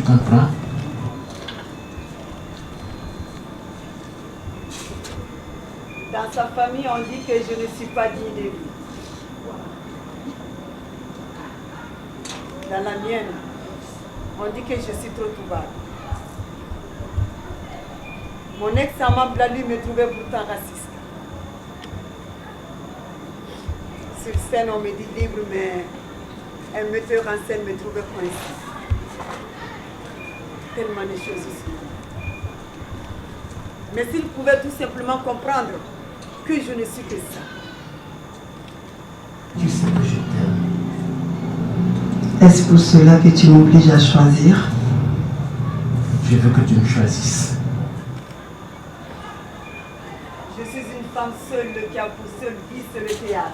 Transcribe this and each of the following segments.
comprends? Dans sa famille, on dit que je ne suis pas digne de lui. Dans la mienne, on dit que je suis trop trouvable. Mon ex-amant Blali me trouvait pourtant raciste. Sur scène, on me dit libre, mais un metteur en scène me trouvait coincé. Tellement de choses ici. Mais s'il pouvait tout simplement comprendre que je ne suis que ça. Tu sais que je t'aime. Est-ce pour cela que tu m'obliges à choisir? Je veux que tu me choisisses. Je suis une femme seule qui a pour seul vice le théâtre.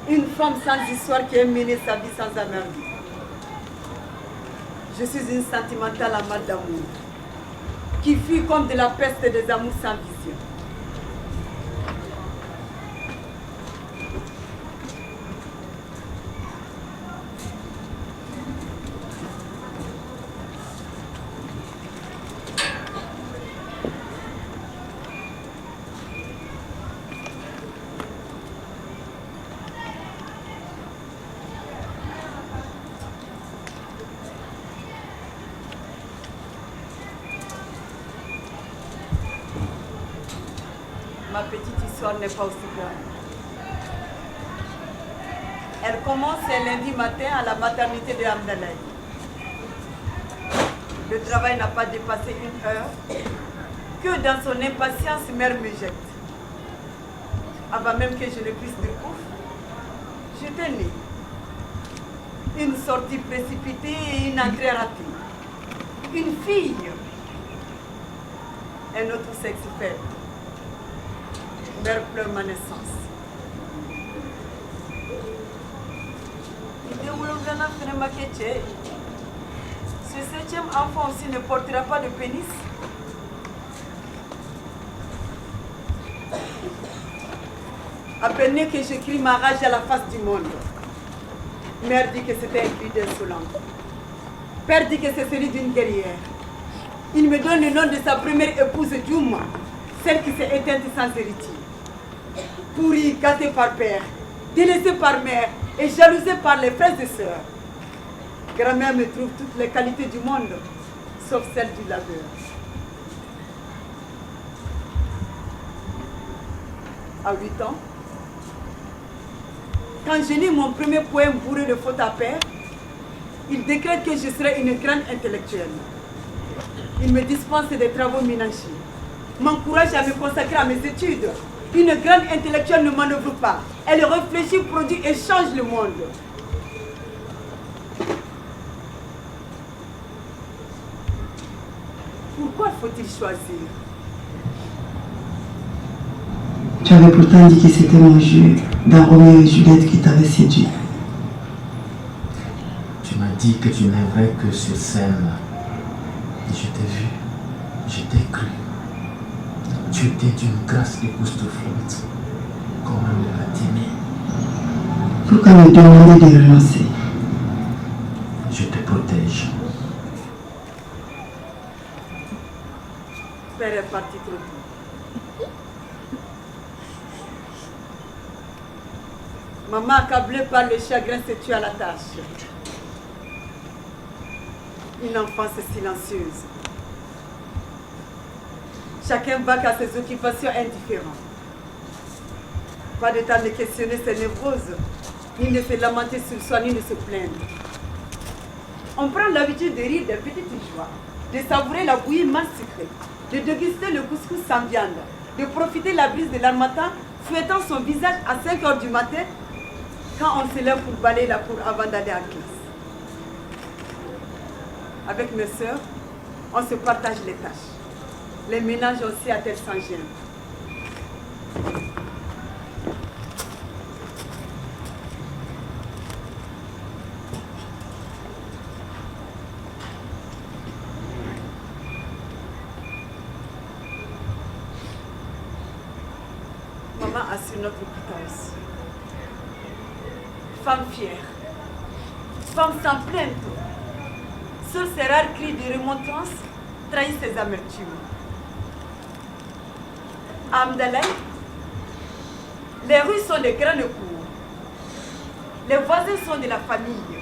Une femme sans histoire qui aime mener sa vie sans amertume. Je suis une sentimentale amante d'amour qui fuit comme de la peste des amours sans vision. Ma petite histoire n'est pas aussi grande. Elle commence un lundi matin à la maternité de Amdalaï. Le travail n'a pas dépassé 1 heure que dans son impatience, mère me jette. Avant même que je ne puisse dire ouf, j'étais née. Une sortie précipitée et une entrée rapide. Une fille. Un autre sexe faible. Mère pleure ma naissance. Ce 7e enfant aussi ne portera pas de pénis. À peine né que j'écris ma rage à la face du monde. Mère dit que c'était un cri d'insolence. Père dit que c'est celui d'une guerrière. Il me donne le nom de sa première épouse, Djouma, celle qui s'est éteinte sans héritier. Pourri, gâté par père, délaissé par mère et jalousé par les frères et sœurs. Grand-mère me trouve toutes les qualités du monde, sauf celle du labeur. À 8 ans, quand je lis mon premier poème bourré de fautes à père, il décrète que je serai une grande intellectuelle. Il me dispense des travaux ménagers, m'encourage à me consacrer à mes études. Une grande intellectuelle ne manœuvre pas. Elle réfléchit, produit et change le monde. Pourquoi faut-il choisir? Tu avais pourtant dit que c'était mon jeu dans Roméo et Juliette qui t'avait séduit. Tu m'as dit que tu n'aimerais que sur scène. Et je t'ai vu, je t'ai cru. Tu étais d'une grâce époustouflante. Comment ne pas t'aimer? Pourquoi me demander de renoncer? Je te protège. Père est parti trop tôt. Maman, accablée par le chagrin, se tue à la tâche. Une enfance silencieuse. Chacun va à ses occupations indifférentes. Pas de temps de questionner ses névroses, ni de se lamenter sur soi, ni de se plaindre. On prend l'habitude de rire des petites joies, de savourer la bouillie mal sucrée, de déguster le couscous sans viande, de profiter de la brise de l'harmattan, fouettant son visage à 5 h du matin, quand on se lève pour balayer la cour avant d'aller à classe. Avec mes sœurs, on se partage les tâches. Les ménages aussi à tête sans gêne. Maman assure notre pitance. Femme fière, femme sans plainte, sur ses rares cris de remontrance, trahit ses amertumes. À Amdalaï, les rues sont de grandes cours. Les voisins sont de la famille.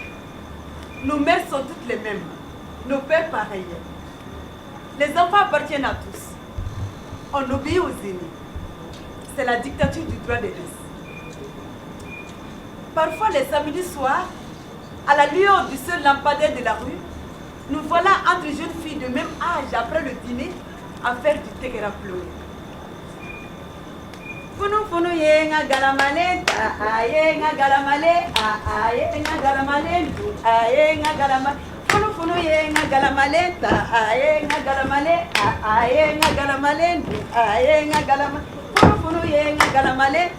Nos mères sont toutes les mêmes, nos pères pareils. Les enfants appartiennent à tous. On obéit aux aînés. C'est la dictature du droit de l'Est. Parfois, les samedis soirs, à la lueur du seul lampadaire de la rue, nous voilà entre jeunes filles de même âge après le dîner à faire du tekera pleurer. Funu funu yenga galamale, ayenga galamale, ayenga galamale, ayenga galamale. Funu funu yenga galamale, ayenga galamale, ayenga galamale, ayenga galamale. Funu funu yenga galamale,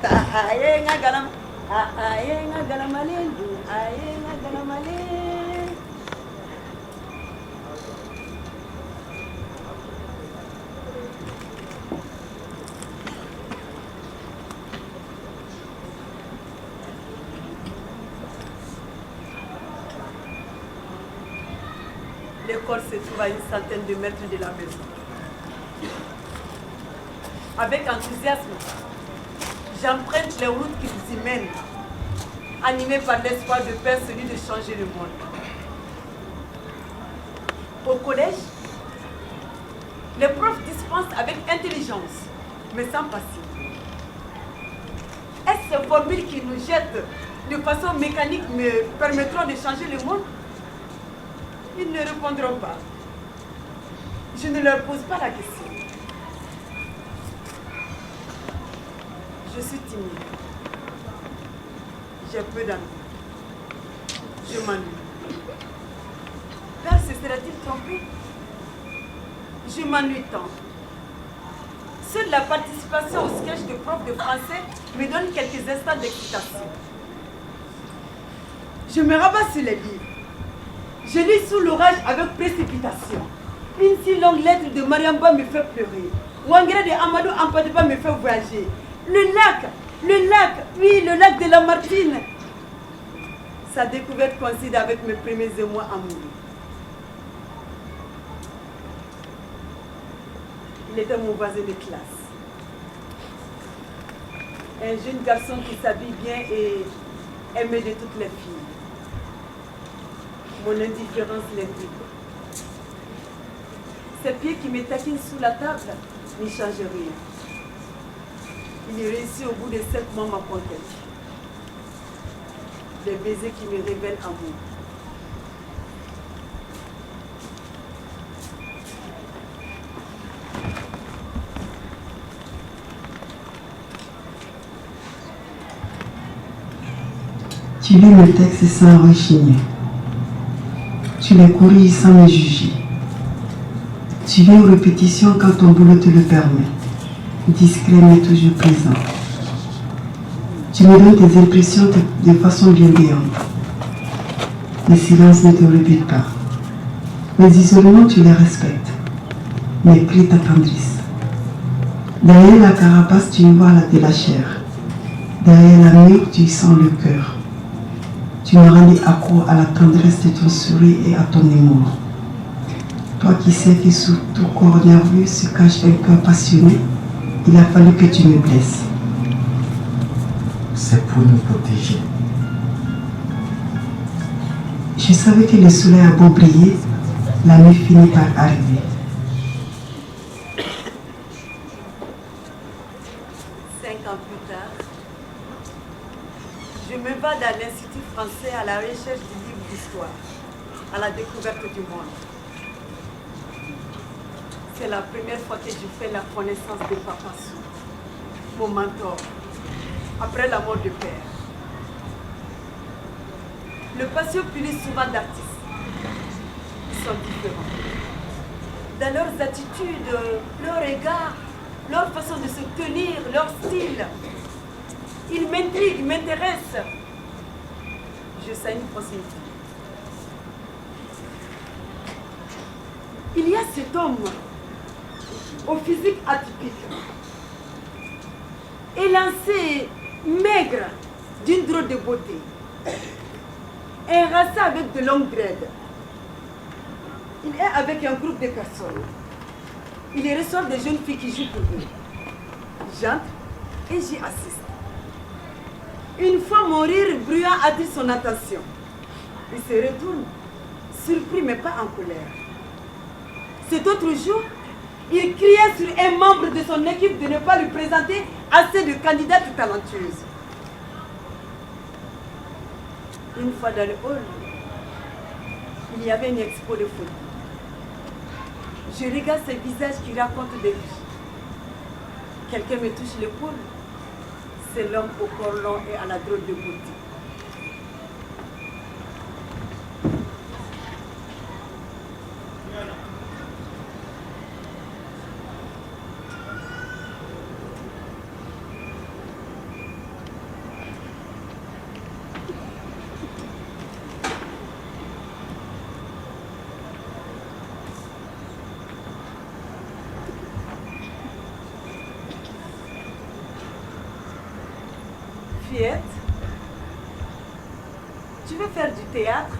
ayenga galamale. Ayenga galamale, ayenga galamale. L'école se trouve à une centaine de mètres de la maison. Avec enthousiasme, j'emprunte les routes qui vous y mènent, animé par l'espoir de faire celui de changer le monde. Au collège, les profs dispensent avec intelligence, mais sans passion. Est-ce ces formules qui nous jettent de façon mécanique me permettront de changer le monde? Ils ne répondront pas. Je ne leur pose pas la question. Je suis timide. J'ai peu d'amis. Je m'ennuie. Père se sera-t-il trompé? Je m'ennuie tant. Seule la participation au sketch de prof de français me donne quelques instants d'excitation. Je me rabats sur les livres. Je lis sous l'orage avec précipitation. Une si longue lettre de Mariamba me fait pleurer. Ouangra de Amadou Ampadiba me fait voyager. Le lac, oui, le lac de la Martine. Sa découverte coïncide avec mes premiers émois amoureux. Il était mon voisin de classe. Un jeune garçon qui s'habille bien et aimé de toutes les filles. Mon indifférence l'intrigue. Ces pieds qui me taquinent sous la table n'y changent rien. Il réussit au bout de 7 mois ma conquête. Des baisers qui me révèlent amour. Tu lis le texte sans rechigner. Tu les corriges sans me juger. Tu viens aux répétitions quand ton boulot te le permet. Discret mais toujours présent. Tu me donnes tes impressions de façon bienveillante. Les silences ne te rebutent pas. Les isolements, tu les respectes. Mes cris t'attendrissent. Derrière la carapace, tu y vois de la chair. Derrière la mûre, tu y sens le cœur. Tu me rendais accro à la tendresse de ton sourire et à ton humour. Toi qui sais que sous ton corps nerveux se cache un cœur passionné, il a fallu que tu me blesses. C'est pour nous protéger. Je savais que le soleil a beau briller, la nuit finit par arriver. Je me bats dans l'Institut français à la recherche du livre d'histoire, à la découverte du monde. C'est la première fois que je fais la connaissance de Papa Sou, mon mentor, après la mort de père. Le patient punit souvent d'artistes. Ils sont différents. Dans leurs attitudes, leurs regards, leur façon de se tenir, leur style. Ils m'intriguent, ils m'intéressent. Je sens une proximité. Il y a cet homme au physique atypique, élancé, maigre, d'une drôle de beauté, Un rasta avec de longues dreads. Il est avec un groupe de personnes. Il y reçoit des jeunes filles qui jouent pour eux. J'entre et j'y assiste. Une fois mon rire bruyant attire son attention. Il se retourne, surpris mais pas en colère. Cet autre jour, il criait sur un membre de son équipe de ne pas lui présenter assez de candidates talentueuses. Une fois dans le hall, il y avait une expo de photos. Je regarde ce visage qui raconte des vies. Quelqu'un me touche l'épaule. C'est l'homme au corps long et à la drôle de beauté. Fillette, tu veux faire du théâtre?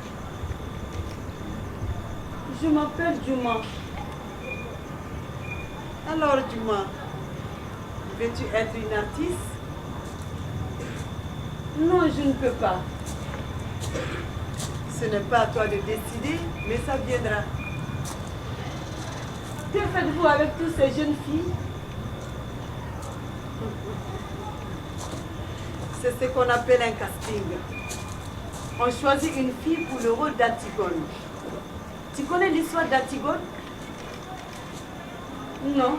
Je m'appelle Juma. Alors Juma, veux-tu être une artiste? Non, je ne peux pas. Ce n'est pas à toi de décider, mais ça viendra. Que faites-vous avec toutes ces jeunes filles? C'est ce qu'on appelle un casting. On choisit une fille pour le rôle d'Antigone. Tu connais l'histoire d'Antigone? Non.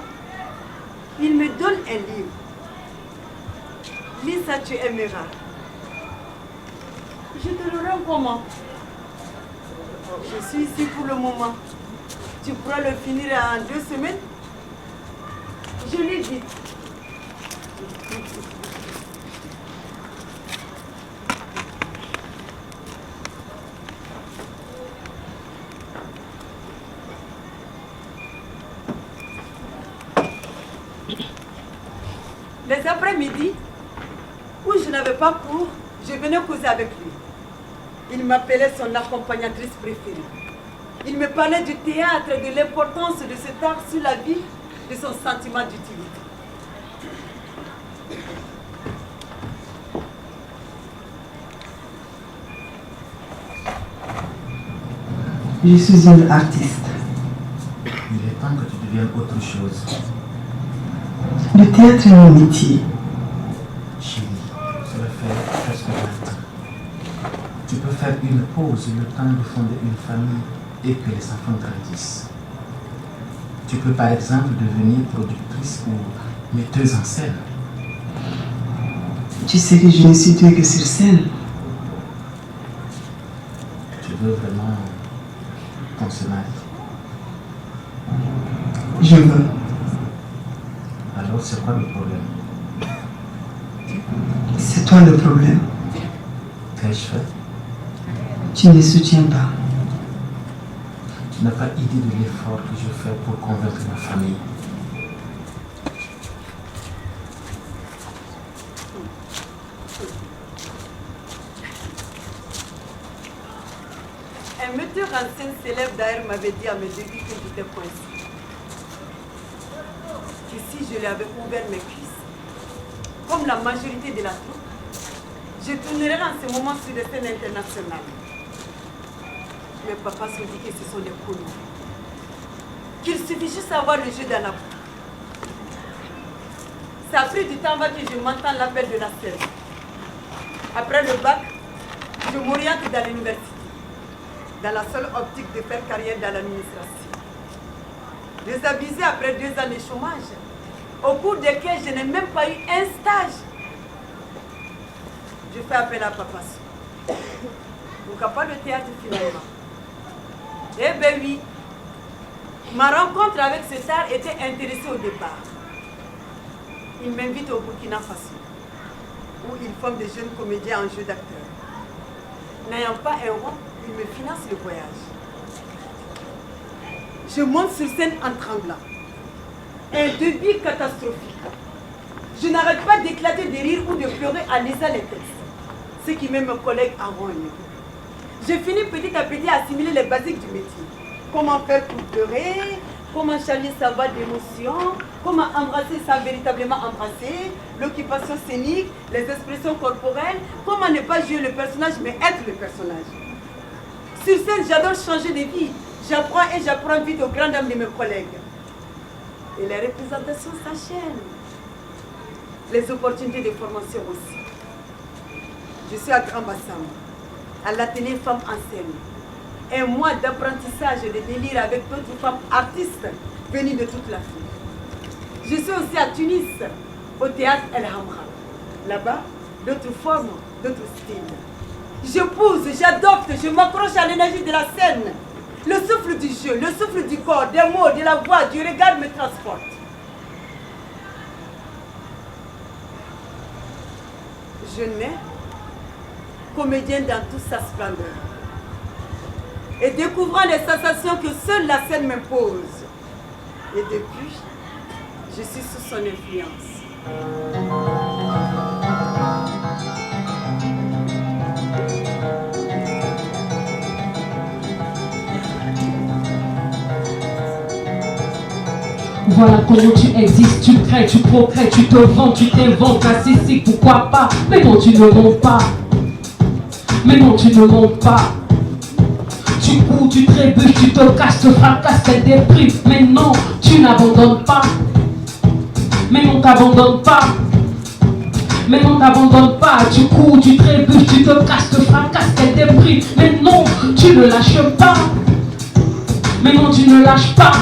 Il me donne un livre. Lis ça, tu aimeras. Je te le rends comment? Je suis ici pour le moment. Tu pourras le finir en 2 semaines? Je l'ai dit. Les après-midi, où je n'avais pas cours, je venais causer avec lui. Il m'appelait son accompagnatrice préférée. Il me parlait du théâtre et de l'importance de cet art sur la vie de son sentiment d'utilité. Je suis une artiste. Il est temps que tu deviennes autre chose. Le théâtre est mon métier. Chérie, ça va faire presque 20 ans. Tu peux faire une pause le temps de fonder une famille et que les enfants grandissent. Tu peux par exemple devenir productrice ou metteuse en scène. Tu sais que je ne suis douée que sur scène. Tu veux vraiment qu'on se marie? Je veux. Alors c'est quoi le problème? C'est toi le problème. Qu'ai-je fait? Tu ne soutiens pas. Tu n'as pas idée de l'effort que je fais pour convaincre ma famille. Un metteur en scène célèbre d'ailleurs m'avait dit à mes débuts que j'étais coincée. Que si je lui avais ouvert mes cuisses, comme la majorité de la troupe, je tournerais en ce moment sur les scènes internationales. Mais papa se dit que ce sont des connus. Qu'il suffit juste d'avoir le jeu dans la bouche. Ça a pris du temps avant que je m'entende l'appel de la scène. Après le bac, je m'oriente dans l'université, dans la seule optique de faire carrière dans l'administration. Désabusée après 2 ans de chômage, au cours desquels je n'ai même pas eu un stage. Je fais appel à papa. Donc pas le théâtre finalement. Eh bien oui, ma rencontre avec ce star était intéressée au départ. Il m'invite au Burkina Faso, où il forme des jeunes comédiens en jeu d'acteur. N'ayant pas un rond, il me finance le voyage. Je monte sur scène en tremblant. Un débit catastrophique. Je n'arrête pas d'éclater de rire ou de pleurer en lisant les textes. ce qui met mes collègues à rogne. J'ai fini petit à petit à assimiler les basiques du métier. Comment faire pour pleurer, comment charger sa voix d'émotion, comment embrasser sans véritablement embrasser, l'occupation scénique, les expressions corporelles, comment ne pas jouer le personnage mais être le personnage. Sur scène, j'adore changer de vie. J'apprends et j'apprends vite aux grandes dames de mes collègues. Et les représentations s'enchaînent. Les opportunités de formation aussi. Je suis à Grand Bassam, à l'atelier Femmes en scène. Un mois d'apprentissage et de délire avec d'autres femmes artistes venues de toute l'Afrique. Je suis aussi à Tunis, au théâtre El Hamra. Là-bas, d'autres formes, d'autres styles. Je pousse, j'adopte, je m'accroche à l'énergie de la scène. Le souffle du jeu, le souffle du corps, des mots, de la voix, du regard me transporte. Je nais comédienne dans toute sa splendeur. Et découvrant les sensations que seule la scène m'impose. Et depuis, je suis sous son influence. Voilà comment tu existes, tu crées, tu procrées, tu te vends, tu t'inventes, narcissique, pourquoi pas? Mais non, tu ne mens pas. Mais non, tu ne mens pas. Tu cours, tu trébuches, tu te casses, te fracasses, te déprimes. Mais non, tu n'abandonnes pas. Mais non, t'abandonnes pas. Mais non, t'abandonnes pas. Tu cours, tu trébuches, tu te casses, te fracasses, te déprimes. Mais non, tu ne lâches pas. Mais non, tu ne lâches pas.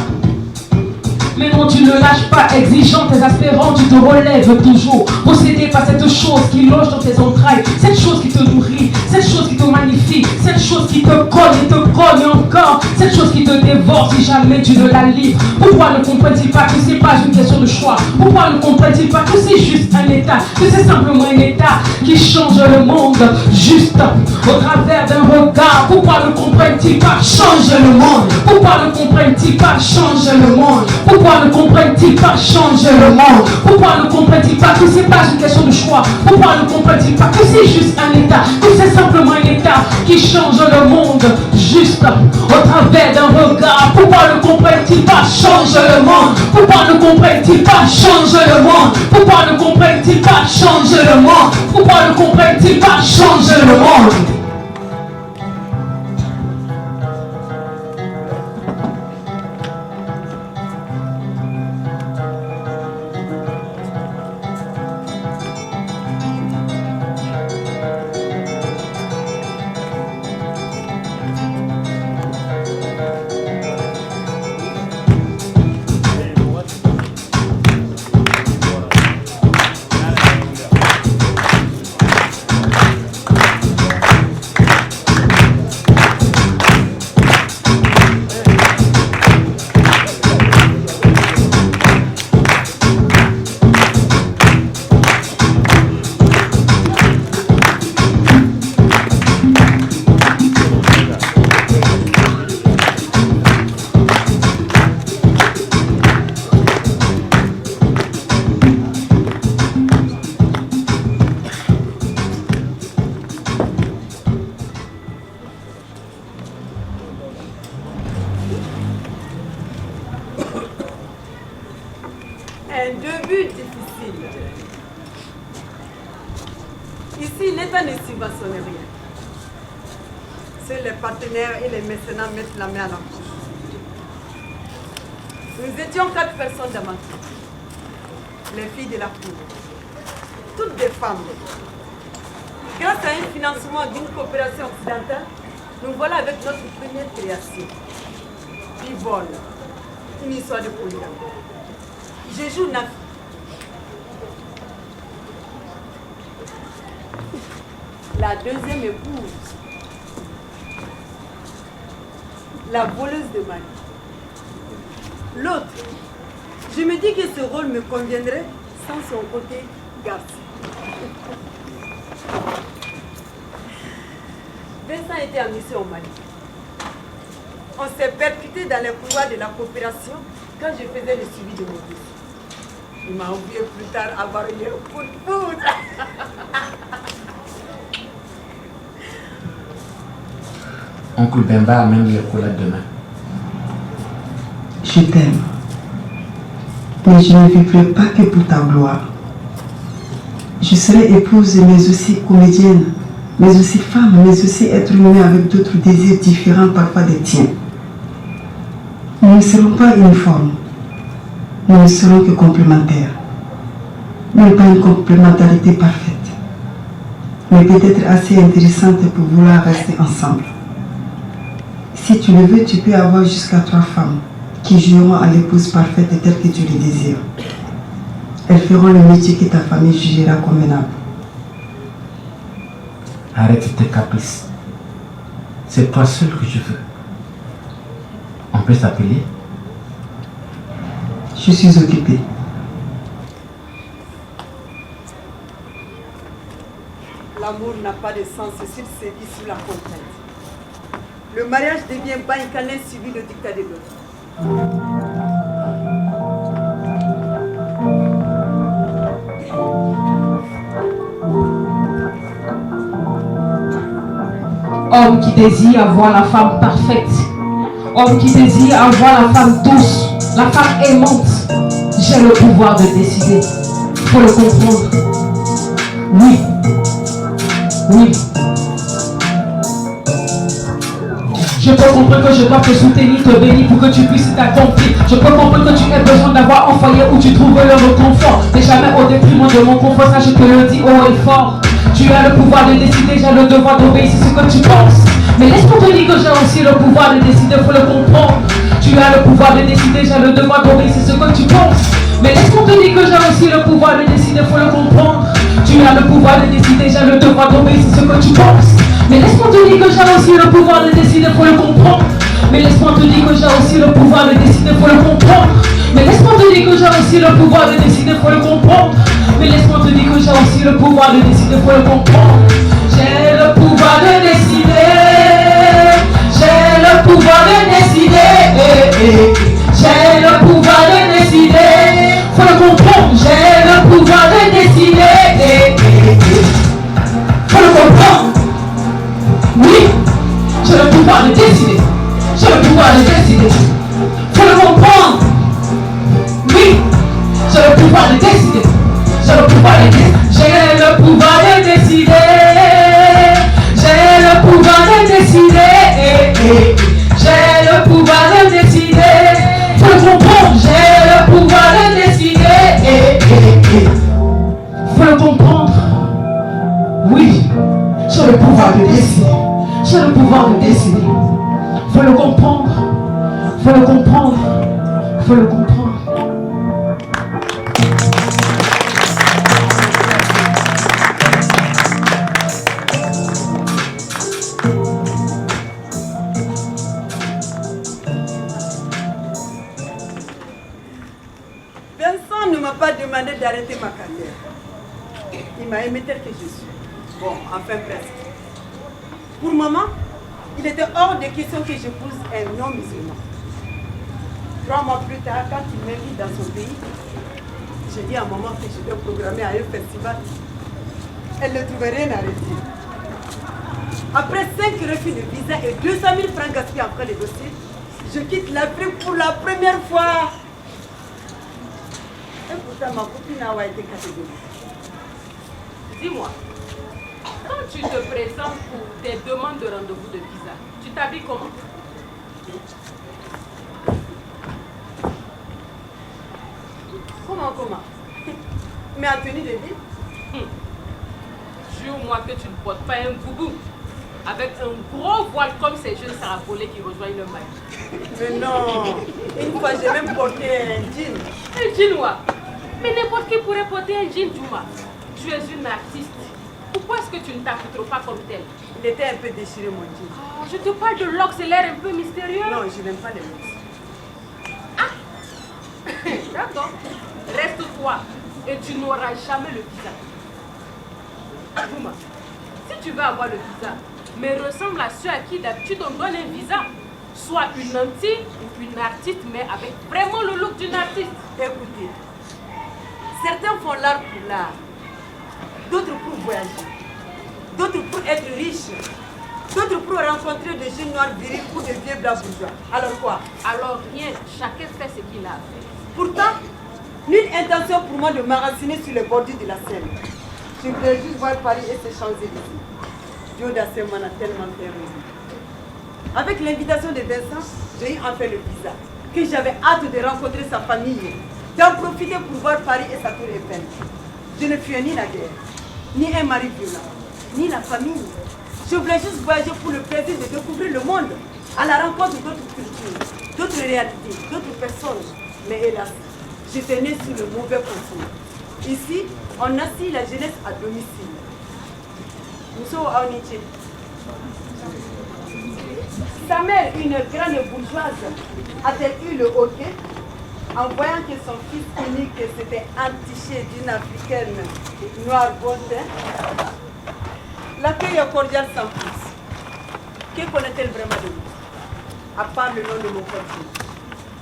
Mais non, tu ne lâches pas, exigeant, exaspérant, tu te relèves toujours. Possédé par cette chose qui loge dans tes entrailles, cette chose qui te nourrit, cette chose qui te magnifie, cette chose qui te cogne et te cogne encore, cette chose qui te dévore si jamais tu ne la livres. Pourquoi ne comprends-tu pas que c'est pas une question de choix? Pourquoi ne comprends-tu pas que c'est juste un état, que c'est simplement un état qui change le monde, juste au travers d'un regard? Pourquoi ne comprends-tu pas change le monde? Pourquoi ne comprends-tu pas change le monde? Pourquoi ne comprennent-ils pas changer le monde? Pourquoi ne comprennent-ils pas que c'est pas une question de choix? Pourquoi ne comprennent-ils pas que c'est juste un état, que c'est simplement un état qui change le monde juste au travers d'un regard? Pourquoi ne comprennent-ils pas changer le monde? Pourquoi ne comprennent-ils pas changer le monde? Pourquoi ne comprennent-ils pas changer le monde? Pourquoi ne comprennent-ils pas changer le monde? Un début difficile. Ici, l'État ne subventionne rien. Seuls les partenaires et les mécénats mettent la main à la poche. Nous étions 4 personnes dans ma troupe. Les filles de la cour. Toutes des femmes. Grâce à un financement d'une coopération occidentale, nous voilà avec notre première création. Bivol, une histoire de polygame. Je joue Nafi. La deuxième épouse, la voleuse de Mali. L'autre, je me dis que ce rôle me conviendrait sans son côté garçon. Vincent était en mission au Mali. On s'est percuté dans les couloirs de la coopération quand je faisais le suivi de mon fils. Il m'a oublié plus tard avoir eu un coup de foudre. Oncle Bemba amène les colas demain. Je t'aime. Mais je ne vivrai pas que pour ta gloire. Je serai épouse, mais aussi comédienne, mais aussi femme, mais aussi être humain avec d'autres désirs différents parfois des tiens. Nous ne serons pas uniformes. Nous ne serons que complémentaires. Même pas une complémentarité parfaite, mais peut-être assez intéressante pour vouloir rester ensemble. Si tu le veux, tu peux avoir jusqu'à 3 femmes qui joueront à l'épouse parfaite telle que tu le désires. Elles feront le métier que ta famille jugera convenable. Arrête tes caprices. C'est toi seul que je veux. On peut s'appeler? Je suis occupée. L'amour n'a pas de sens s'il se vit sous la contrainte. Le mariage devient baïcanin suivi le dictat de l'autre. Homme qui désire avoir la femme parfaite. Homme qui désire avoir la femme douce, la femme aimante. J'ai le pouvoir de décider. Faut le comprendre. Oui. Oui. Je peux comprendre que je dois te soutenir, te bénir pour que tu puisses t'accomplir. Je peux comprendre que tu aies besoin d'avoir un foyer où tu trouves le réconfort. Mais jamais au détriment de mon confort, ça je te le dis haut et fort. Tu as le pouvoir de décider, j'ai le devoir d'obéir, c'est ce que tu penses. Mais laisse-moi te dire que j'ai aussi le pouvoir de décider, faut le comprendre. Tu as le pouvoir de décider, j'ai le devoir d'obéir, c'est ce que tu penses. Mais laisse-moi te dire que j'ai aussi le pouvoir de décider, faut le comprendre. Tu as le pouvoir de décider, j'ai le devoir d'obéir, c'est ce que tu penses. Mais laisse-moi te dire que j'ai aussi le pouvoir de décider, faut le comprendre. Mais laisse-moi te dire que j'ai aussi le pouvoir de décider, faut le comprendre. Mais laisse-moi te dire que j'ai aussi le pouvoir de décider, faut le comprendre. Mais laisse-moi te dire que j'ai aussi le pouvoir de décider, faut le comprendre. J'ai le pouvoir de décider. J'ai le pouvoir de décider. J'ai le pouvoir de décider. Faut le comprendre. J'ai le pouvoir de décider. Faut le comprendre. Oui, j'ai le pouvoir de décider. J'ai le pouvoir de décider. Faut le comprendre. Oui, j'ai le pouvoir de décider. J'ai le pouvoir de décider. J'ai le pouvoir de décider. J'ai le pouvoir de décider. J'ai le pouvoir de décider. Faut le comprendre. J'ai le pouvoir de décider. Faut le comprendre. Oui, j'ai le pouvoir de décider. J'ai le pouvoir de décider. Faut le comprendre. Faut le comprendre. Faut le comprendre. Vincent ne m'a pas demandé d'arrêter ma carrière. Il m'a aimé tel que je suis. Bon, enfin presque. Pour maman, il était hors de question que j'épouse un non-musulman. 3 mois plus tard, quand il m'invite dans son pays, j'ai dit à maman que je vais programmer à un festival. Elle ne trouvait rien à redire. Après 5 refus de visa et 200 000 francs gaspillés en frais de dossier, je quitte l'Afrique pour la première fois. Et pourtant, ma copine a été catégorique. Dis-moi, quand tu te présentes pour tes demandes de rendez-vous de visa, tu t'habilles comment? Comment? Mais en tenue de ville? Jure-moi que tu ne portes pas un boubou avec un gros voile comme ces jeunes sarabolés qui rejoignent le mail. Mais non, une fois j'ai même porté un jean. Un jean quoi? Mais n'importe qui pourrait porter un jean, Juma. Tu es une artiste. Pourquoi est-ce que tu ne t'accoutres pas comme tel? Il était un peu déchiré mon jean. Oh, je te parle de locks, c'est l'air un peu mystérieux. Non, je n'aime pas les locks. D'accord. Reste-toi et tu n'auras jamais le visa. Juma, si tu veux avoir le visa, mais ressemble à ceux à qui d'habitude on donne un visa, soit une nantie ou une artiste, mais avec vraiment le look d'une artiste. Écoutez, certains font l'art pour l'art, d'autres pour voyager, d'autres pour être riches. d'autres pour rencontrer des jeunes noirs virils ou des vieux blancs bourgeois. Alors quoi? Alors rien, chacun fait ce qu'il a à faire. Pourtant, nulle intention pour moi de m'enraciner sur les bordures de la Seine. Je voulais juste voir Paris et ses Champs-Élysées. Dieu d'Assem m'en a tellement fait rêver. Avec l'invitation de Vincent, j'ai eu enfin le visa, que j'avais hâte de rencontrer sa famille, d'en profiter pour voir Paris et sa tour Eiffel. Je ne fuyais ni la guerre, ni un mari violent, ni la famille. Je voulais juste voyager pour le plaisir de découvrir le monde, à la rencontre d'autres cultures, d'autres réalités, d'autres personnes. Mais hélas, j'étais née sur le mauvais continent. Ici, on assit la jeunesse à domicile. Nous sommes à Onitsha. Sa mère, une grande bourgeoise, a-t-elle eu le hockey en voyant que son fils unique s'était entiché d'une africaine noire bonne? L'accueil est cordial sans plus. Que connaît-elle vraiment de nous? À part le nom de mon continent.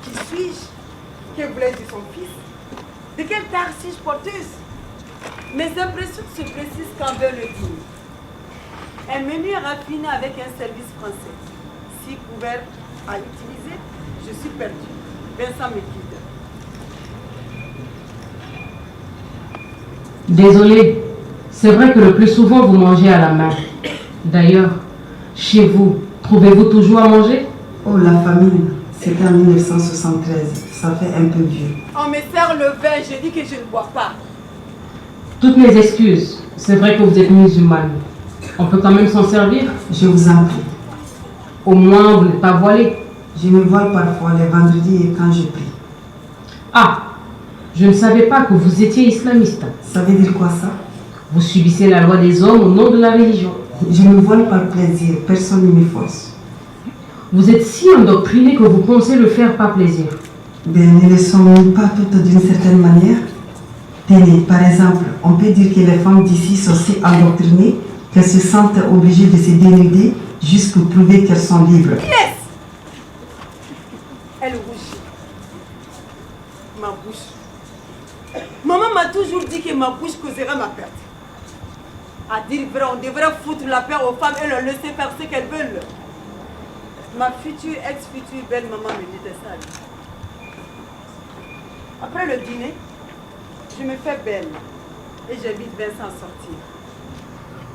Qui suis-je? Que voulais-je de son fils? De quelle terre suis-je porteuse? Mes impressions se précisent qu'envers le digne. Un menu raffiné avec un service français. Si couvert à utiliser, je suis perdu. Vincent me guide. Désolé, c'est vrai que le plus souvent vous mangez à la main. D'ailleurs, chez vous, trouvez-vous toujours à manger? Oh, la famine, c'était en 1973. Ça fait un peu vieux. On me sert le vin, je dis que je ne bois pas. Toutes mes excuses. C'est vrai que vous êtes musulmane. On peut quand même s'en servir? Je vous en prie. Au moins, vous n'êtes pas voilée. Je me voile parfois les vendredis et quand je prie. Ah, je ne savais pas que vous étiez islamiste. Ça veut dire quoi ça? Vous subissez la loi des hommes au nom de la religion. Je me voile par plaisir, personne ne me force. Vous êtes si endoctriné que vous pensez le faire par plaisir. Ben, ne le sommes-nous pas toutes d'une certaine manière? Tenez, par exemple, on peut dire que les femmes d'ici sont si endoctrinées qu'elles se sentent obligées de se dénuder juste pour prouver qu'elles sont libres. Yes! Elle rougit. Ma bouche. Maman m'a toujours dit que ma bouche causera ma perte. À dire vrai, on devrait foutre la paix aux femmes et leur laisser faire ce qu'elles veulent. Ma future ex-future belle maman me disait ça. Après le dîner, je me fais belle et j'invite Vincent à sortir.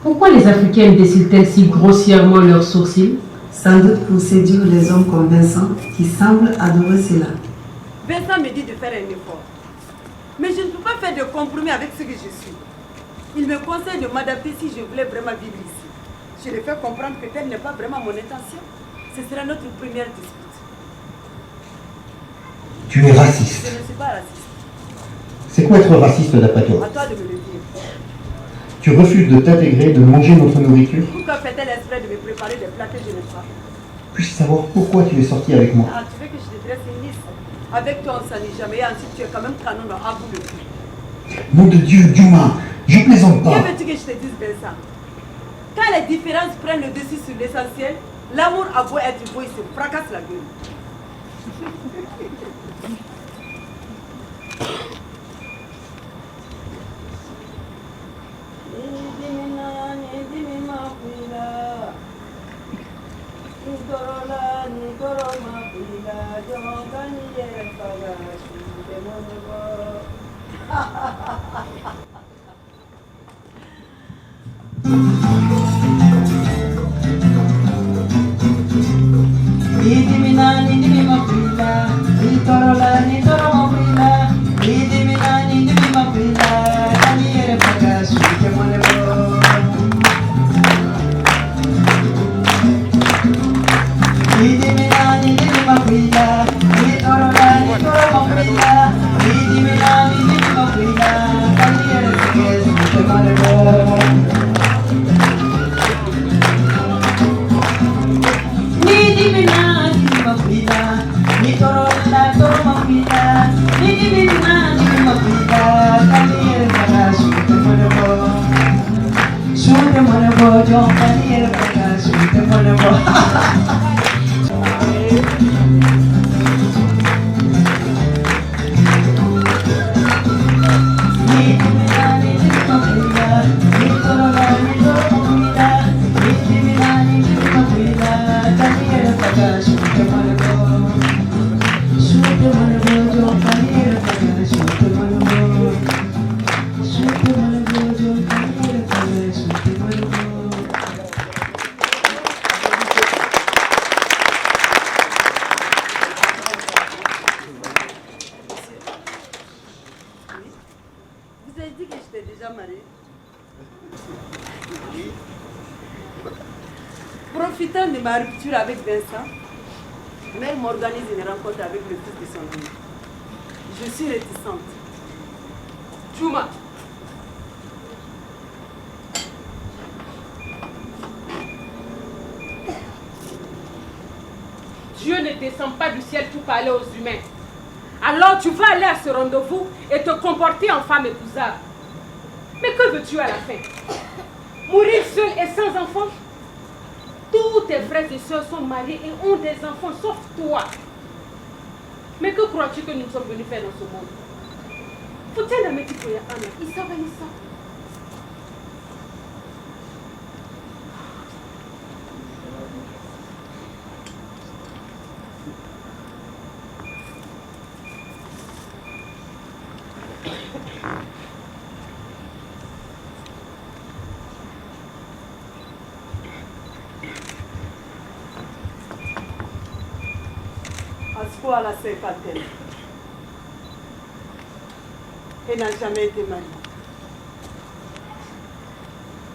Pourquoi les Africaines dessinent-elles si grossièrement leurs sourcils? Sans doute pour séduire les hommes comme Vincent qui semblent adorer cela. Vincent me dit de faire un effort. Mais je ne peux pas faire de compromis avec ce que je suis. Il me conseille de m'adapter si je voulais vraiment vivre ici. Je lui fais comprendre que telle n'est pas vraiment mon intention. Ce sera notre première dispute. Tu es raciste. Je ne suis pas raciste. C'est quoi être raciste d'après toi? À toi de me le dire. Tu refuses de t'intégrer, de manger notre nourriture? Pourquoi fait-elle exprès de me préparer des plats que je n'aime pas? Puis-je savoir pourquoi tu es sorti avec moi? Ah, tu veux que je te dresse une liste? Avec toi, on ne s'ennuie jamais. Et ensuite, tu es quand même canon à bout de cul. Nom de Dieu, Duma, je plaisante pas. Que veux-tu que je te dise, Vincent? Quand les différences prennent le dessus sur l'essentiel, l'amour a beau être beau, il se fracasse la gueule. mariée. Profitant de ma rupture avec Vincent, Mère m'organise une rencontre avec le fils de son ami. Je suis réticente. Chouma, Dieu ne descend pas du ciel pour parler aux humains. Alors tu vas aller à ce rendez-vous et te comporter en femme épousable. Mais que veux-tu à la fin? Mourir seul et sans enfant? Tous tes frères et sœurs sont mariés et ont des enfants, sauf toi. Mais que crois-tu que nous sommes venus faire dans ce monde? Faut-il la mettre pour Anna? Il s'en va, il s'en. À la cinquantaine. Elle n'a jamais été mariée.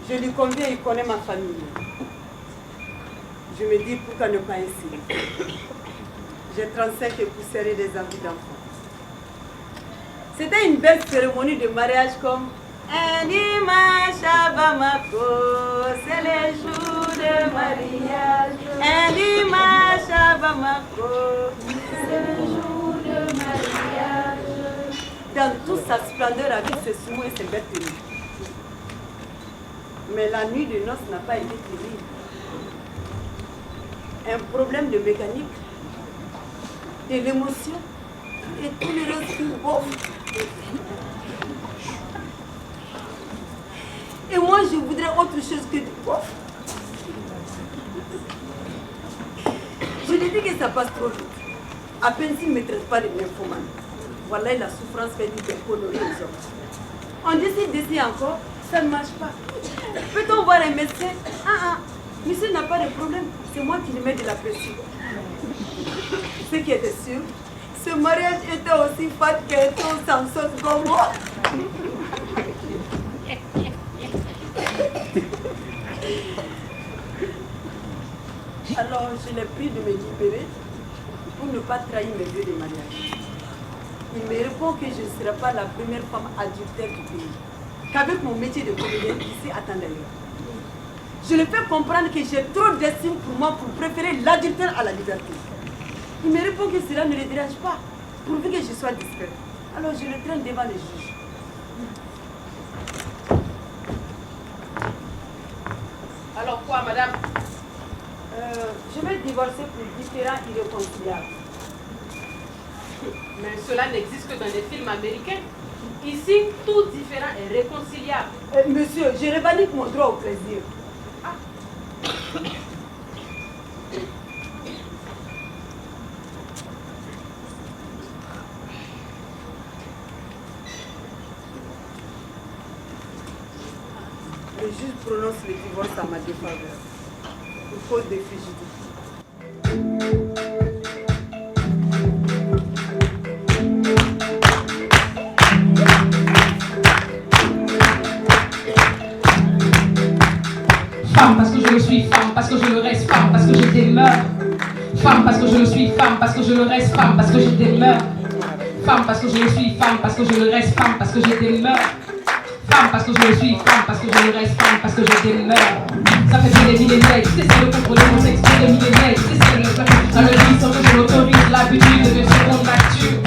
Je lui conviens, il connaît ma famille. Je me dis pourquoi ne pas essayer. J'ai 35 et pousserai des envies d'enfants. C'était une belle cérémonie de mariage comme un dimanche à Bamako, c'est le jour de mariage. Un dimanche à Bamako, c'est le jour de mariage. Dans toute sa splendeur avec ses soumons et ses belles tenues. Mais la nuit de noces n'a pas été terrible. Un problème de mécanique, de l'émotion et tout le reste qui bouffe. Et moi, je voudrais autre chose que du bof. Je lui dis que ça passe trop vite. À peine s'il ne me traite pas de nymphomane. Voilà, la souffrance fait du décolorier aux hommes. On décide d'essayer encore, ça ne marche pas. Peut-on voir un médecin? Monsieur n'a pas de problème, c'est moi qui lui mets de la pression. Ce qui était sûr, ce mariage était aussi fat qu'un ton sans sauce gomo. Alors je l'ai pris de me libérer pour ne pas trahir mes vœux de mariage. Il me répond que je ne serai pas la première femme adultère du pays, qu'avec mon métier de comédienne ici attend d'ailleurs. Je lui fais comprendre que j'ai trop d'estime pour moi pour préférer l'adultère à la liberté. Il me répond que cela ne le dérange pas, pourvu que je sois discrète. Alors je le traîne devant les juges. Alors quoi, madame? Je vais divorcer pour différents irréconciliables. Mais cela n'existe que dans les films américains. Ici, tout différent est réconciliable. Monsieur, je revendique mon droit au plaisir. Le juge prononce le divorce à ma défaveur, pour cause de fugitif. Femme parce que je le suis, femme parce que je le reste, femme parce que je demeure. Femme parce que je le suis, femme parce que je le reste, femme parce que je demeure. Femme parce que je le suis, femme parce que je le reste, femme parce que je demeure. Femme parce que je le suis, femme parce que je le reste, femme parce que je demeure. Ça fait des millénaires, j'essaie de contrôler mon sexe, des millénaires, j'essaie de le faire. À le dire sans que je l'autorise, l'habitude de seconde nature.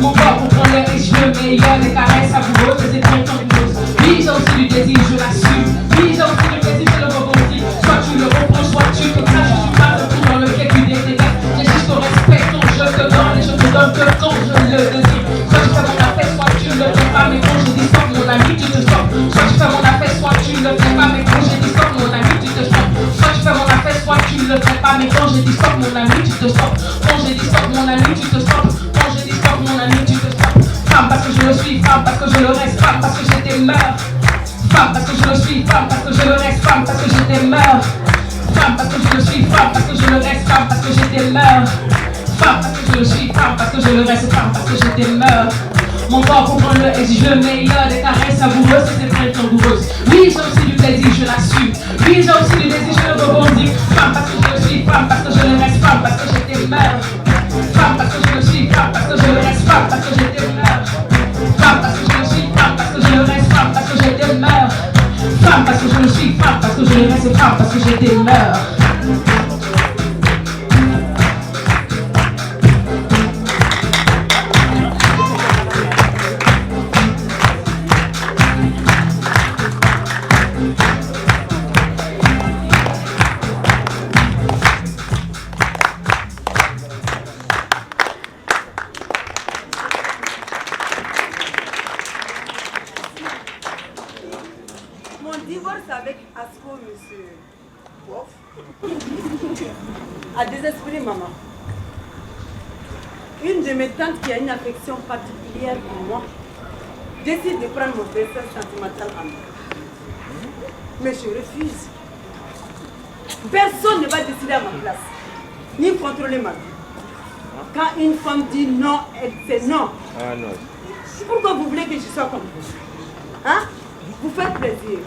Mon corps comprend les riches, le meilleur, les caresses savoureuses, les étranges choses. Oui, j'ai aussi du désir, je l'assume. Oui, j'ai aussi du plaisir, je le rebondis. Soit tu le reprends, soit tu te craches, je suis pas le trou dans lequel tu détestes. J'ai juste au respect, quand je te donne, et je te donne que quand je le désire. Soit tu fais mon affaire, soit tu le fais pas, mais quand je dis stop, mon ami, tu te stops. Soit tu fais mon affaire, soit tu le fais pas, mais quand je dis stop, mon ami, tu te stops. Soit tu fais mon affaire, soit tu le fais pas, mais quand je dis stop, mon ami, tu te stops. Quand je dis stop, mon ami, tu te stops. Quand je dis stop, mon ami, tu te stops. Femme parce que je le suis, femme parce que je le reste, femme parce que je demeure. Femme parce que je le suis, femme parce que je le reste, femme parce que je demeure. Femme parce que je le suis, femme parce que je le reste, femme parce que je demeure. Femme parce que je le suis, femme parce que je le reste, femme parce que je demeure. Mon corps comprend le exige le meilleur, des caresses savoureuses et des plaintes langoureuses. Oui, j'ai aussi du plaisir, je l'assume. Oui, j'ai aussi du désir, je le rebondis. Femme parce que je suis femme, parce que je le reste femme, parce que je demeure. Femme parce que je le suis femme, parce que je le reste femme, parce que je demeure. Femme parce que je le suis femme, parce que je le reste femme, parce que je demeure. Femme parce que je le suis femme, parce que je le reste femme, parce que je demeure. À désespérer, maman. Une de mes tantes qui a une affection particulière pour moi décide de prendre mon destin sentimental en main. Mais je refuse. Personne ne va décider à ma place, ni contrôler ma vie. Quand une femme dit non, c'est non. Ah non. Pourquoi vous voulez que je sois comme vous? Hein? Vous faites plaisir.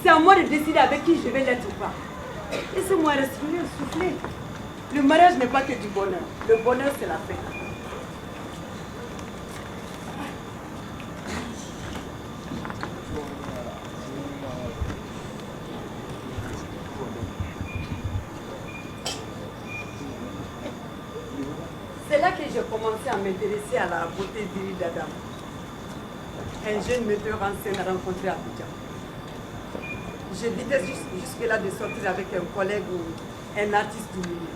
C'est à moi de décider avec qui je vais l'être ou pas. Laissez-moi respirer, souffler. Le mariage n'est pas que du bonheur. Le bonheur, c'est la paix. C'est là que j'ai commencé à m'intéresser à la beauté virile d'Adam. Un jeune metteur en scène rencontré à Abidjan. J'évitais jusque-là de sortir avec un collègue ou un artiste du milieu.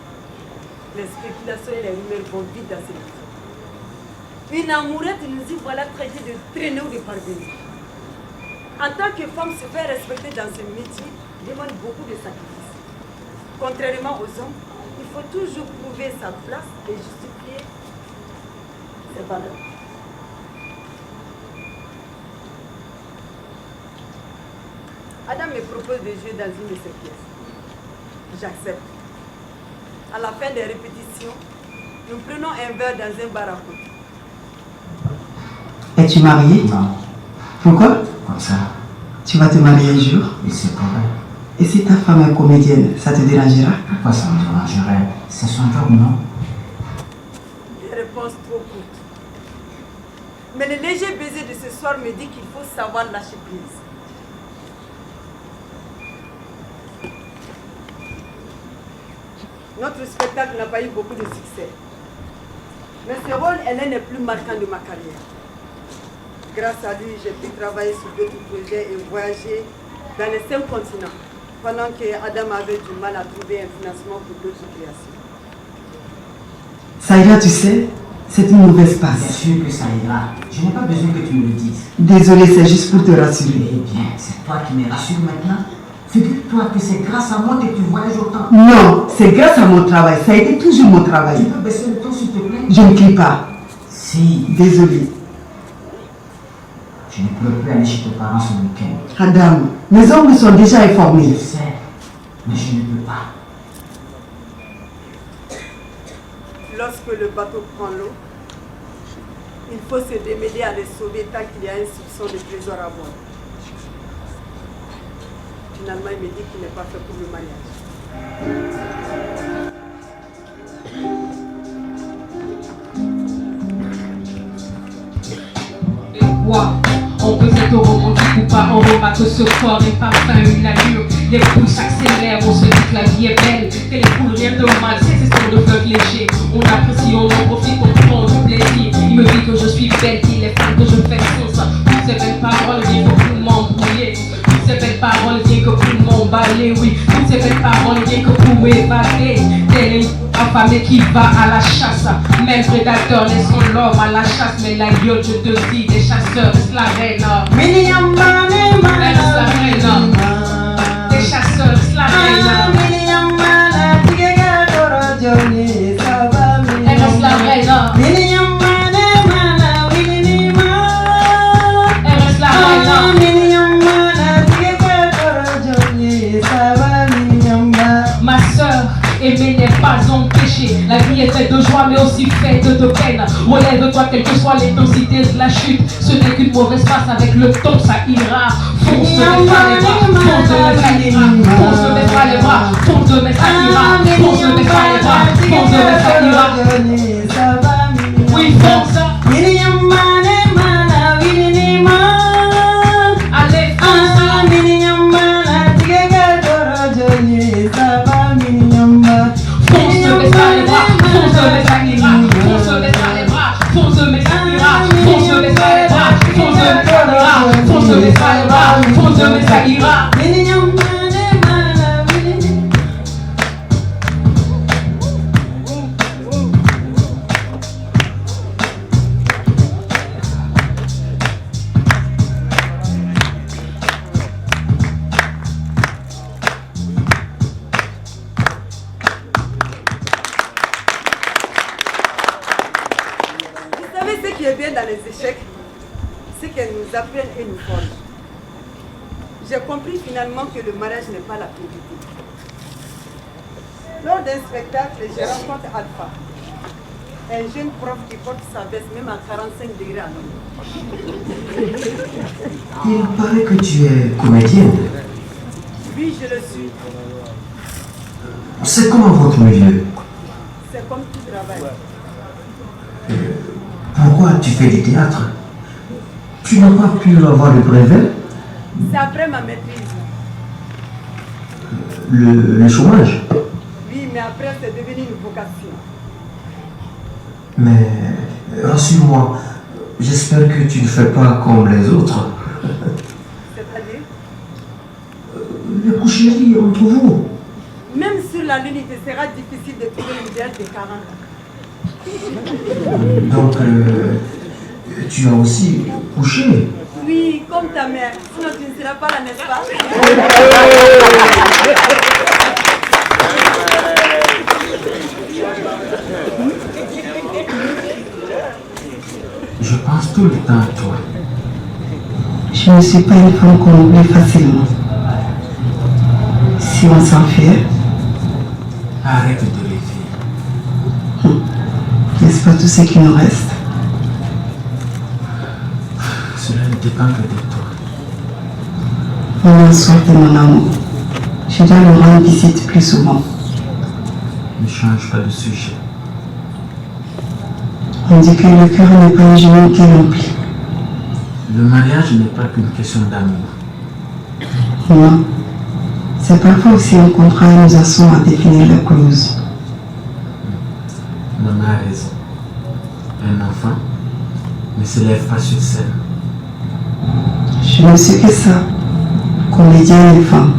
Les spéculations et les rumeurs vont vite dans ces vies. Une amourette nous y voilà traité de traîneau de parvenir. En tant que femme, se faire respecter dans ce métier demande beaucoup de sacrifices. Contrairement aux hommes, il faut toujours prouver sa place et justifier ses valeurs. Adam me propose de jouer dans une de ses pièces. J'accepte. À la fin des répétitions, nous prenons un verre dans un bar à côté. Es-tu marié? Non. Pourquoi? Comme ça. Tu vas te marier un jour? Et c'est correct. Et si ta femme est comédienne, ça te dérangera? Pourquoi ça me dérangerait? C'est son job, non? Des réponses trop courtes. Mais le léger baiser de ce soir me dit qu'il faut savoir lâcher prise. Notre spectacle n'a pas eu beaucoup de succès. Mais ce rôle est l'un des plus marquants de ma carrière. Grâce à lui, j'ai pu travailler sur d'autres projets et voyager dans les 5 continents, pendant que Adam avait du mal à trouver un financement pour d'autres créations. Ça ira, tu sais, c'est une mauvaise Bien passe. sûr que ça ira. Je n'ai pas besoin que tu me le dises. Désolé, c'est juste pour te rassurer. Eh bien, c'est toi qui me rassures maintenant. Figure-toi que c'est grâce à moi que tu voyages autant. Non, c'est grâce à mon travail. Ça a été toujours mon Tu travail. peux baisser le ton s'il te plaît? Je ne crie pas. Si. Désolé. Je ne pourrais plus aller chez tes parents ce week-end. Adam, mes ongles sont déjà Je informés. sais, mais je ne peux pas. Lorsque le bateau prend l'eau, il faut se démêler à les sauver tant qu'il y a un soupçon de trésor à bord. Finalement, il me dit qu'il n'est pas fait pour le mariage. Wow. On peut être romantique ou pas, on remarque ce corps et parfum, une allure. Les poules s'accélèrent, on se dit que la vie est belle. Que les poules, rien de mal, c'est ces sons de fleurs légers. On apprécie, on en profite, on prend du plaisir. Il me dit que je suis belle, qu'il est fan, que je fais son ça. Toutes ces belles paroles viennent que pour m'embrouiller. Toutes ces belles paroles viennent que pour m'emballer, oui. Toutes ces belles paroles viennent que pour m'évader. Telle une affamée qui va à la chasse. Même prédateur laissons l'homme à la chasse. Mais la gueule, je te dis, des chasseurs, c'est la reine. Reste la reine. Des chasseurs, c'est la reine. Elle reste la reine. Elle reste la reine. Ma soeur, aimer n'est pas un péché. La vie est faite de joie mais aussi faite de peine. Relève-toi, quelle que soit l'intensité de la chute. Ce n'est qu'une mauvaise passe, avec le temps ça ira. Fonce, ne mets pas les bras, fonce, ne mets pas les bras, fonce, ne mets pas les bras, fonce, ne mets pas les bras, fonce, ne mets pas les bras, fonce, ne mets pas les bras. Oui, fonce. Allez, ça ira. Vous savez ce qui est bien dans les échecs, c'est qu'elles nous apprennent et nous forment. J'ai compris finalement que le mariage n'est pas la priorité. Lors d'un spectacle, je rencontre Alpha, un jeune prof qui porte sa veste même à 45 degrés à l'ombre. Il paraît que tu es comédienne. Oui, je le suis. C'est comment votre milieu? C'est comme tout travail. Pourquoi tu fais du théâtre? Tu n'as pas pu avoir le brevet? C'est après ma maîtrise. Le chômage? Oui, mais après c'est devenu une vocation. Mais rassure-moi, j'espère que tu ne fais pas comme les autres. C'est-à-dire? Les coucheries entre vous. Même sur la lune, il te sera difficile de trouver une vierge de 40 ans. Donc, tu as aussi couché? Oui, comme ta mère. Sinon tu ne seras pas là, n'est-ce pas? Je pense tout le temps à toi. Je ne suis pas une femme qu'on oublie facilement. Si on s'en fait, Arrête de rêver. n'est-ce pas tout ce qui nous reste? Cela ne dépend que de toi. On en sort de mon amour. Je dois lui rendre visite plus souvent. Ne change pas de sujet. On dit que le cœur n'est pas un genou qui remplit. Le mariage n'est pas qu'une question d'amour. Non. C'est parfois aussi un contrat et nous assommons à définir la clause. Maman a raison. Un enfant ne se lève pas sur scène. Je ne suis que ça. Comédien et femme.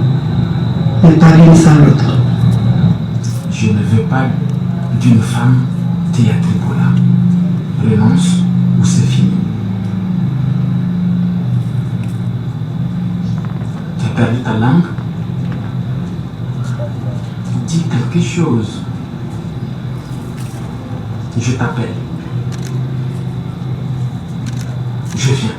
Mais pas l'une sans l'autre. Je ne veux pas d'une femme théâtricola. Renonce ou c'est fini. Tu as perdu ta langue? Dis quelque chose. Je t'appelle. Je viens.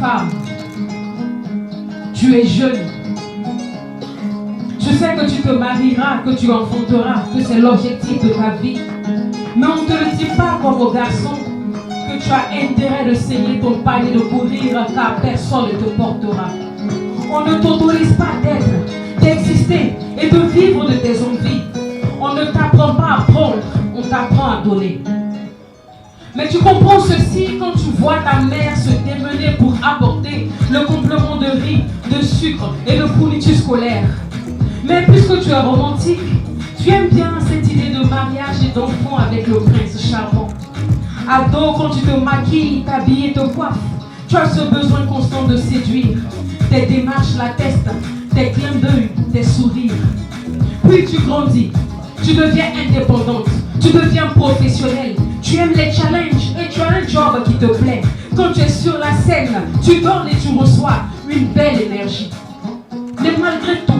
Femme, tu es jeune. Je sais que tu te marieras, que tu enfanteras, que c'est l'objectif de ta vie. Mais on ne te le dit pas comme au garçon, que tu as intérêt de saigner ton panier de courir car personne ne te portera. On ne t'autorise pas d'être, d'exister et de vivre de tes envies. On ne t'apprend pas à prendre, on t'apprend à donner. Mais tu comprends ceci quand tu vois ta mère se démener pour apporter le complément de riz, de sucre et de fourniture scolaire. Mais puisque tu es romantique, tu aimes bien cette idée de mariage et d'enfant avec le prince charmant. Ado, quand tu te maquilles, t'habilles et te coiffes, tu as ce besoin constant de séduire. Tes démarches l'attestent, tes clins d'œil, tes sourires. Puis tu grandis, tu deviens indépendante, tu deviens professionnelle. Tu aimes les challenges et tu as un job qui te plaît. Quand tu es sur la scène, tu donnes et tu reçois une belle énergie. Mais malgré tout,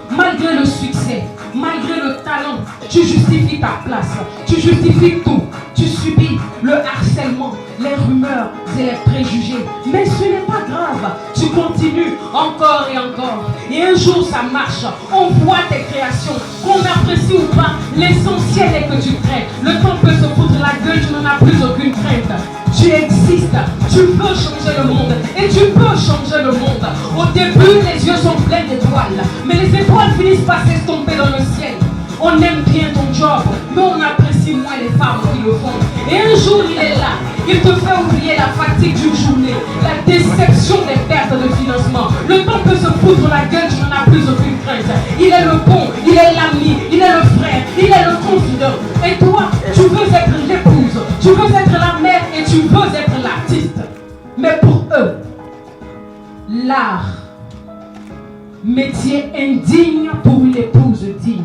malgré le succès, malgré le talent, tu justifies ta place, tu justifies tout. Tu subis le harcèlement, les rumeurs et les préjugés. Mais ce n'est pas grave, tu continues encore et encore. Et un jour ça marche, on voit tes créations, qu'on apprécie ou pas, l'essentiel est que tu crées. Le temps peut se foutre la gueule, tu n'en as plus aucune crainte. Tu existes, tu peux changer le monde et tu peux changer le monde. Au début, les yeux sont pleins d'étoiles, mais les étoiles finissent par s'estomper dans le ciel. On aime bien ton job, mais on apprécie moins les femmes qui le font. Et un jour, il est là, il te fait oublier la fatigue d'une journée, la déception des pertes de financement. Le temps peut se foutre la gueule, tu n'en as plus aucune crainte. Il est le bon, il est l'ami, il est le frère, il est le confident. Et toi, tu veux être l'épouse, tu veux être la mère et tu veux être l'artiste. Mais pour eux, l'art, métier indigne pour une épouse digne.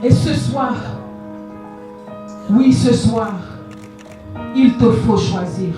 Et ce soir, oui ce soir, il te faut choisir.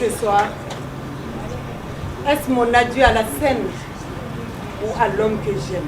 Ce soir, est-ce mon adieu à la scène ou à l'homme que j'aime?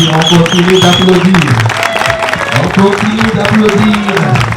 On continue d'applaudir. On continue d'applaudir.